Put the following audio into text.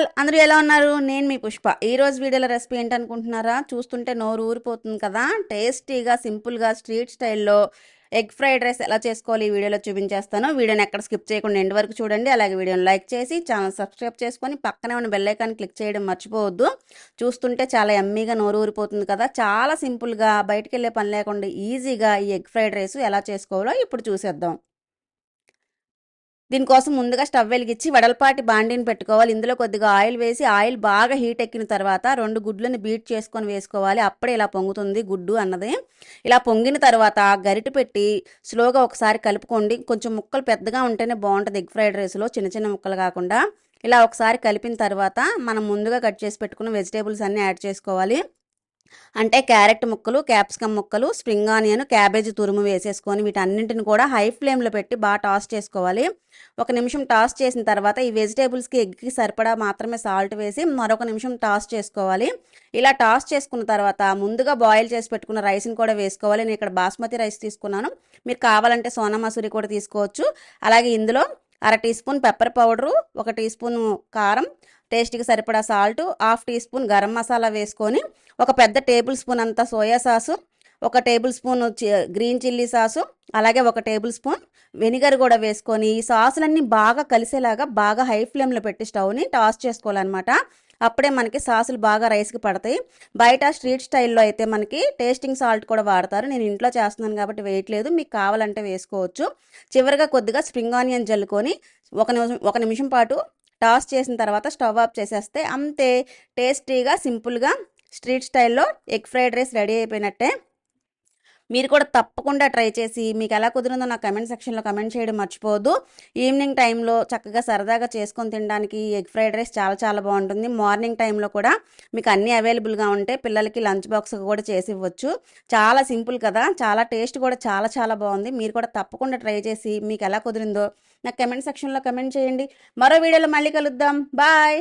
All అందరూ ఎలా ఉన్నారు? నేను మీ పుష్ప. ఈరోజు వీడియోలో రెసిపీ ఏంటనుకుంటున్నారా? చూస్తుంటే నోరు ఊరిపోతుంది కదా! టేస్టీగా, సింపుల్గా స్ట్రీట్ స్టైల్‌లో ఎగ్ ఫ్రైడ్ రైస్ ఎలా చేసుకోవాలి ఈ వీడియోలో చూపించేస్తాను. వీడియోని ఎక్కడ స్కిప్ చేయకుండా ఎండ్ వరకు చూడండి. అలాగే వీడియోని లైక్ చేసి ఛానల్ సబ్స్క్రైబ్ చేసుకొని పక్కనే ఉన్న బెల్ ఐకాన్ క్లిక్ చేయడం మర్చిపోవద్దు. చూస్తుంటే చాలా యమ్మీగా నోరు ఊరిపోతుంది కదా! చాలా సింపుల్గా బయటికెళ్ళే పని లేకుండా ఈజీగా ఈ ఎగ్ ఫ్రైడ్ రైస్ ఎలా చేసుకోవాలో ఇప్పుడు చూసేద్దాం. దీనికోసం ముందుగా స్టవ్ వెలిగించి వెడల్పాటి బాండీని పెట్టుకోవాలి. ఇందులో కొద్దిగా ఆయిల్ వేసి ఆయిల్ బాగా హీట్ ఎక్కిన తర్వాత 2 గుడ్లను బీట్ చేసుకొని వేసుకోవాలి. అప్పుడే ఇలా పొంగుతుంది గుడ్డు అన్నది. ఇలా పొంగిన తర్వాత గరిటె పెట్టి స్లోగా ఒకసారి కలుపుకోండి. కొంచెం ముక్కలు పెద్దగా ఉంటేనే బాగుంటుంది ఎగ్ ఫ్రైడ్ రైస్లో, చిన్న చిన్న ముక్కలు కాకుండా. ఇలా ఒకసారి కలిపిన తర్వాత మనం ముందుగా కట్ చేసి పెట్టుకున్న వెజిటేబుల్స్ అన్నీ యాడ్ చేసుకోవాలి. అంటే క్యారెట్ ముక్కలు, క్యాప్సికమ్ ముక్కలు, స్ప్రింగ్ ఆనియన్, క్యాబేజీ తురుము వేసేసుకొని వీటన్నింటిని కూడా హై ఫ్లేమ్లో పెట్టి బాగా టాస్ చేసుకోవాలి. 1 నిమిషం టాస్ చేసిన తర్వాత ఈ వెజిటేబుల్స్కి ఎగ్కి సరిపడా మాత్రమే సాల్ట్ వేసి మరొక నిమిషం టాస్ చేసుకోవాలి. ఇలా టాస్ చేసుకున్న తర్వాత ముందుగా బాయిల్ చేసి పెట్టుకున్న రైస్ని కూడా వేసుకోవాలి. నేను ఇక్కడ బాస్మతి రైస్ తీసుకున్నాను. మీరు కావాలంటే సోనా మసూరి కూడా తీసుకోవచ్చు. అలాగే ఇందులో 1/2 teaspoon pepper powder, 1 teaspoon కారం, టేస్ట్కి సరిపడా salt, 1/2 teaspoon garam masala వేసుకొని ఒక పెద్ద టేబుల్ స్పూన్ అంతా soya sauce, 1 tablespoon green chilli sauce, అలాగే 1 టేబుల్ స్పూన్ వెనిగర్ కూడా వేసుకొని ఈ సాసులన్నీ బాగా కలిసేలాగా బాగా హై ఫ్లేమ్లో పెట్టి స్టవ్ని టాస్ చేసుకోవాలన్నమాట. అప్పుడే మనకి సాసులు బాగా రైస్కి పడతాయి. బయట స్ట్రీట్ స్టైల్లో అయితే మనకి టేస్టింగ్ సాల్ట్ కూడా వాడతారు. నేను ఇంట్లో చేస్తున్నాను కాబట్టి వేయట్లేదు, మీకు కావాలంటే వేసుకోవచ్చు. చివరిగా కొద్దిగా స్ప్రింగ్ ఆనియన్ జల్లుకొని 1 నిమిషం పాటు టాస్ చేసిన తర్వాత స్టవ్ ఆఫ్ చేసేస్తే అంతే. టేస్టీగా, సింపుల్గా స్ట్రీట్ స్టైల్లో ఎగ్ ఫ్రైడ్ రైస్ రెడీ అయిపోయినట్టే. మీరు కూడా తప్పకుండా ట్రై చేసి మీకు ఎలా కుదిరిందో నా కమెంట్ సెక్షన్లో కమెంట్ చేయడం మర్చిపోవద్దు. ఈవినింగ్ టైంలో చక్కగా సరదాగా చేసుకొని తినడానికి ఎగ్ ఫ్రైడ్ రైస్ చాలా చాలా బాగుంటుంది. మార్నింగ్ టైంలో కూడా మీకు అన్నీ అవైలబుల్గా ఉంటే పిల్లలకి లంచ్ బాక్స్ కూడా చేసి ఇవ్వచ్చు. చాలా సింపుల్ కదా, చాలా టేస్ట్ కూడా చాలా చాలా బాగుంది. మీరు కూడా తప్పకుండా ట్రై చేసి మీకు ఎలా కుదిరిందో నాకు కమెంట్ సెక్షన్లో కమెంట్ చేయండి. మరో వీడియోలో మళ్ళీ కలుద్దాం. బాయ్.